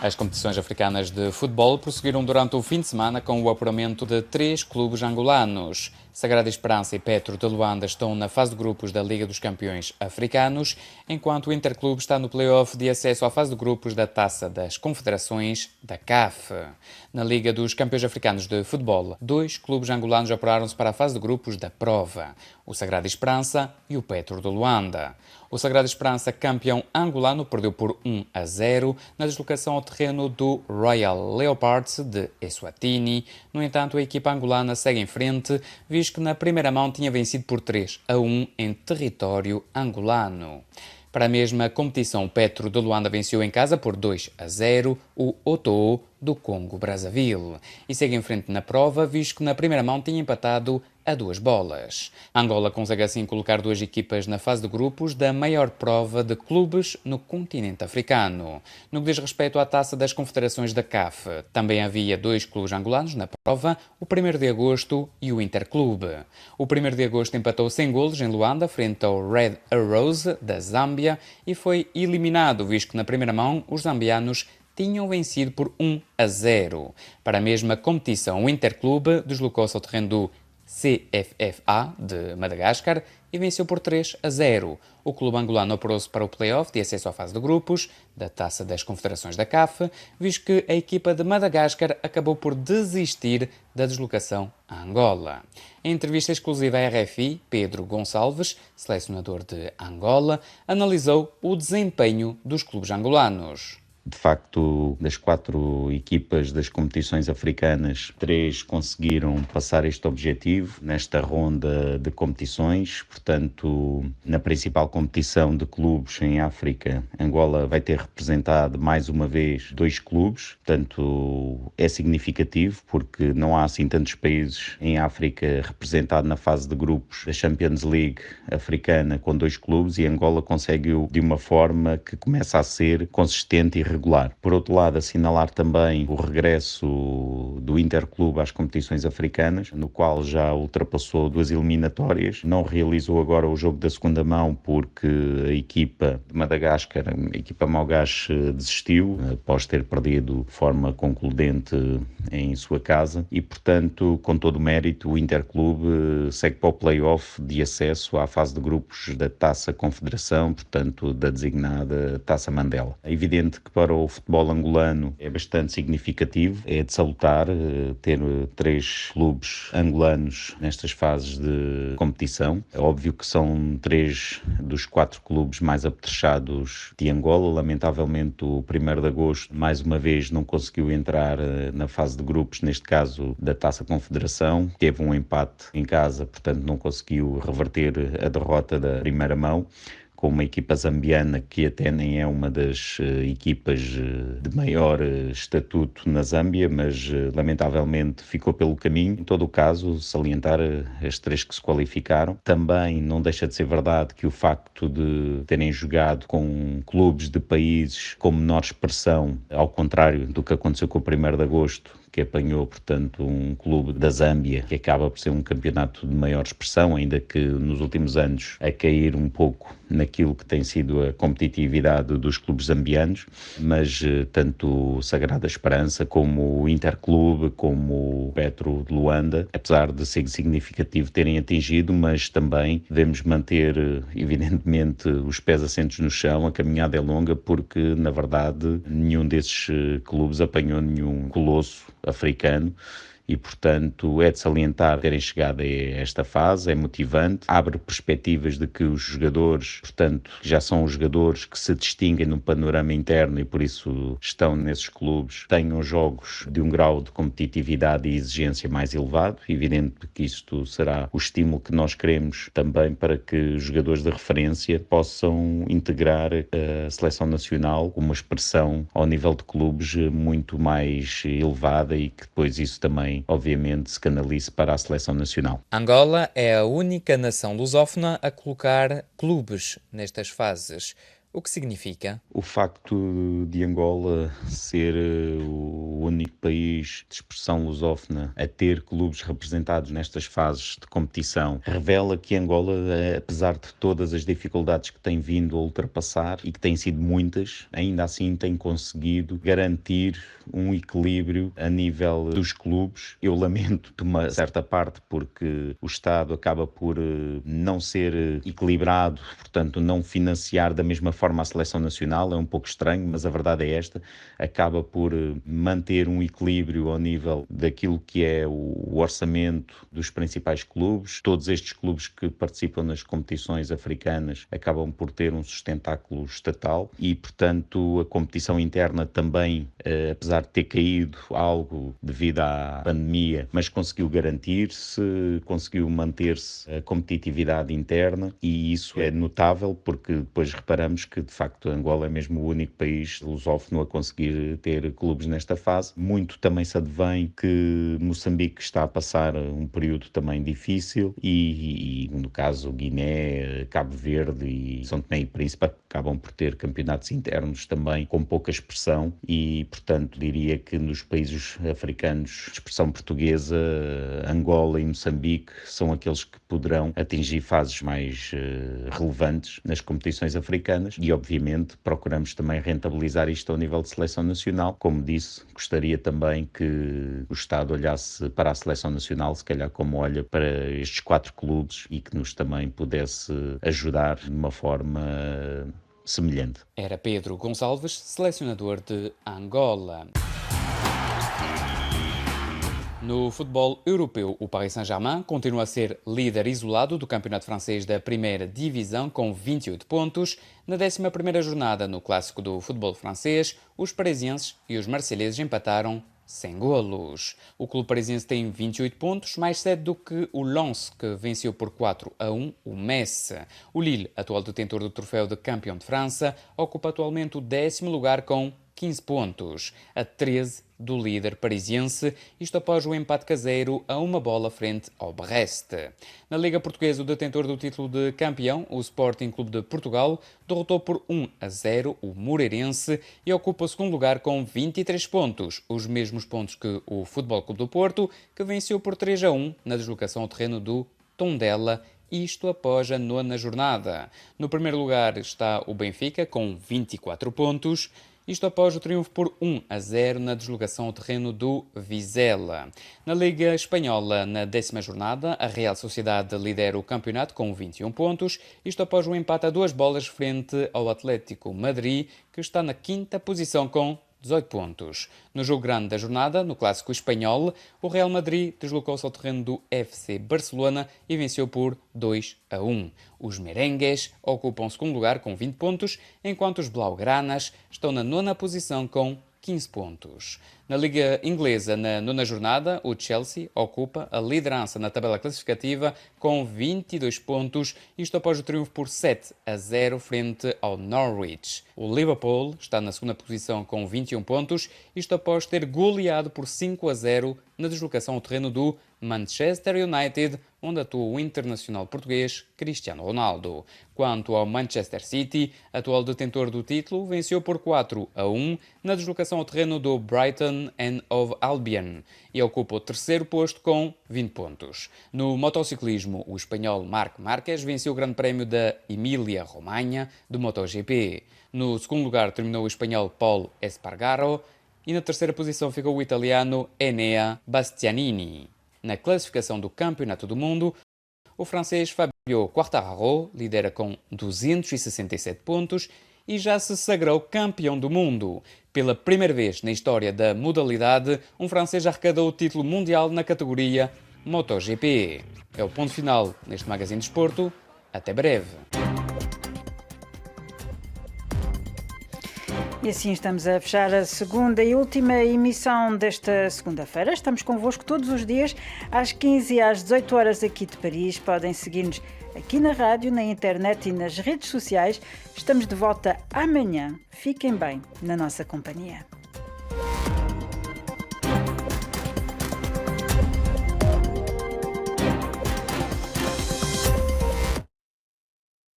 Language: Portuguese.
As competições africanas de futebol prosseguiram durante o fim de semana com o apuramento de 3 clubes angolanos. Sagrada Esperança e Petro de Luanda estão na fase de grupos da Liga dos Campeões Africanos, enquanto o Interclube está no play-off de acesso à fase de grupos da Taça das Confederações da CAF. Na Liga dos Campeões Africanos de Futebol, 2 clubes angolanos apuraram-se para a fase de grupos da prova, o Sagrada Esperança e o Petro de Luanda. O Sagrada Esperança, campeão angolano, perdeu por 1-0 na deslocação ao terreno do Royal Leopards de Eswatini. No entanto, a equipa angolana segue em frente, visto que na primeira mão tinha vencido por 3-1 em território angolano. Para a mesma competição, o Petro de Luanda venceu em casa por 2-0 o Otoo do Congo-Brazzaville e segue em frente na prova, visto que na primeira mão tinha empatado a 2 bolas. Angola consegue assim colocar 2 equipas na fase de grupos da maior prova de clubes no continente africano. No que diz respeito à Taça das Confederações da CAF, também havia 2 clubes angolanos na prova, o 1º de Agosto e o Interclube. O 1º de Agosto empatou sem golos em Luanda frente ao Red Arrows da Zâmbia e foi eliminado, visto que na primeira mão os zambianos tinham vencido por 1-0. Para a mesma competição, o Interclube deslocou-se ao terreno do CFFA de Madagascar e venceu por 3-0. O clube angolano apurou-se para o play-off de acesso à fase de grupos da Taça das Confederações da CAF, visto que a equipa de Madagascar acabou por desistir da deslocação a Angola. Em entrevista exclusiva à RFI, Pedro Gonçalves, selecionador de Angola, analisou o desempenho dos clubes angolanos. De facto, das 4 equipas das competições africanas, 3 conseguiram passar este objetivo nesta ronda de competições. Portanto, na principal competição de clubes em África, Angola vai ter representado mais uma vez 2 clubes. Portanto, é significativo porque não há assim tantos países em África representados na fase de grupos da Champions League africana com 2 clubes, e Angola consegue-o de uma forma que começa a ser consistente e regular. Por outro lado, assinalar também o regresso do Interclube às competições africanas, no qual já ultrapassou 2 eliminatórias. Não realizou agora o jogo da segunda mão porque a equipa de Madagascar, a equipa malgache, desistiu após ter perdido de forma concludente em sua casa e, portanto, com todo o mérito, o Interclube segue para o play-off de acesso à fase de grupos da Taça Confederação, portanto, da designada Taça Mandela. É evidente que para o futebol angolano é bastante significativo, é de salutar ter 3 clubes angolanos nestas fases de competição. É óbvio que são 3 dos 4 clubes mais apetrechados de Angola. Lamentavelmente, o 1º de Agosto, mais uma vez, não conseguiu entrar na fase de grupos, neste caso da Taça Confederação. Teve um empate em casa, portanto não conseguiu reverter a derrota da primeira mão, com uma equipa zambiana que até nem é uma das equipas de maior estatuto na Zâmbia, mas lamentavelmente ficou pelo caminho. Em todo o caso, salientar as 3 que se qualificaram. Também não deixa de ser verdade que o facto de terem jogado com clubes de países com menor expressão, ao contrário do que aconteceu com o 1º de Agosto, que apanhou, portanto, um clube da Zâmbia, que acaba por ser um campeonato de maior expressão, ainda que nos últimos anos a cair um pouco naquilo que tem sido a competitividade dos clubes zambianos, mas tanto o Sagrada Esperança como o Interclube, como o Petro de Luanda, apesar de ser significativo terem atingido, mas também devemos manter, evidentemente, os pés assentos no chão. A caminhada é longa porque, na verdade, nenhum desses clubes apanhou nenhum colosso africano e, portanto, é de salientar terem chegado a esta fase, é motivante, abre perspectivas de que os jogadores, portanto, já são os jogadores que se distinguem no panorama interno e por isso estão nesses clubes, tenham jogos de um grau de competitividade e exigência mais elevado. Evidente que isto será o estímulo que nós queremos também para que os jogadores de referência possam integrar a seleção nacional com uma expressão ao nível de clubes muito mais elevada e que depois isso também, obviamente, se canalize para a seleção nacional. Angola é a única nação lusófona a colocar clubes nestas fases. O que significa? O facto de Angola ser o único país de expressão lusófona a ter clubes representados nestas fases de competição revela que Angola, apesar de todas as dificuldades que tem vindo a ultrapassar e que têm sido muitas, ainda assim tem conseguido garantir um equilíbrio a nível dos clubes. Eu lamento de uma certa parte porque o Estado acaba por não ser equilibrado, portanto não financiar da mesma forma a seleção nacional, é um pouco estranho, mas a verdade é esta, acaba por manter um equilíbrio ao nível daquilo que é o orçamento dos principais clubes. Todos estes clubes que participam nas competições africanas acabam por ter um sustentáculo estatal e, portanto, a competição interna também, apesar de ter caído algo devido à pandemia, mas conseguiu garantir-se, conseguiu manter-se a competitividade interna e isso é notável porque depois reparamos que, de facto, Angola é mesmo o único país lusófono a conseguir ter clubes nesta fase. Muito também se advém que Moçambique está a passar um período também difícil e no caso, Guiné, Cabo Verde e São Tomé e Príncipe acabam por ter campeonatos internos também com pouca expressão e, portanto, diria que nos países africanos de expressão portuguesa, Angola e Moçambique são aqueles que poderão atingir fases mais relevantes nas competições africanas e, obviamente, procuramos também rentabilizar isto ao nível de seleção nacional. Como disse, gostaria também que o Estado olhasse para a seleção nacional, se calhar como olha para estes 4 clubes e que nos também pudesse ajudar de uma forma semelhante. Era Pedro Gonçalves, selecionador de Angola. No futebol europeu, o Paris Saint-Germain continua a ser líder isolado do campeonato francês da primeira divisão com 28 pontos. Na 11ª jornada no clássico do futebol francês, os parisienses e os marselheses empataram sem golos. O clube parisiense tem 28 pontos, mais 7 do que o Lens, que venceu por 4-1 o Metz. O Lille, atual detentor do troféu de campeão de França, ocupa atualmente o 10º lugar com 15 pontos, a 13 do líder parisiense, isto após o empate caseiro a uma bola frente ao Brest. Na Liga Portuguesa, o detentor do título de campeão, o Sporting Clube de Portugal, derrotou por 1-0 o Moreirense e ocupa o segundo lugar com 23 pontos, os mesmos pontos que o Futebol Clube do Porto, que venceu por 3-1 na deslocação ao terreno do Tondela, isto após a 9ª jornada. No primeiro lugar está o Benfica, com 24 pontos, isto após o triunfo por 1-0 na deslocação ao terreno do Vizela. Na Liga Espanhola, na 10ª jornada, a Real Sociedade lidera o campeonato com 21 pontos, isto após um empate a 2 bolas frente ao Atlético Madrid, que está na 5ª posição com 18 pontos. No jogo grande da jornada, no clássico espanhol, o Real Madrid deslocou-se ao terreno do FC Barcelona e venceu por 2-1. Os merengues ocupam o segundo lugar com 20 pontos, enquanto os blaugranas estão na 9ª posição com 15 pontos. Na Liga Inglesa, na 9ª jornada, o Chelsea ocupa a liderança na tabela classificativa com 22 pontos, isto após o triunfo por 7-0 frente ao Norwich. O Liverpool está na 2ª posição com 21 pontos, isto após ter goleado por 5-0 na deslocação ao terreno do Manchester United, onde atua o internacional português Cristiano Ronaldo. Quanto ao Manchester City, atual detentor do título, venceu por 4-1 na deslocação ao terreno do Brighton and Hove Albion e ocupa o 3º posto com 20 pontos. No motociclismo, o espanhol Marc Márquez venceu o Grande Prémio da Emília-Romanha do MotoGP. No segundo lugar terminou o espanhol Pol Espargaro e na 3ª posição ficou o italiano Enea Bastianini. Na classificação do Campeonato do Mundo, o francês Fabio Quartararo lidera com 267 pontos e já se sagrou campeão do mundo. Pela primeira vez na história da modalidade, um francês arrecadou o título mundial na categoria MotoGP. É o ponto final neste Magazine de Desporto. Até breve. E assim estamos a fechar a segunda e última emissão desta segunda-feira. Estamos convosco todos os dias às 15 e às 18 horas aqui de Paris. Podem seguir-nos aqui na rádio, na internet e nas redes sociais. Estamos de volta amanhã. Fiquem bem na nossa companhia.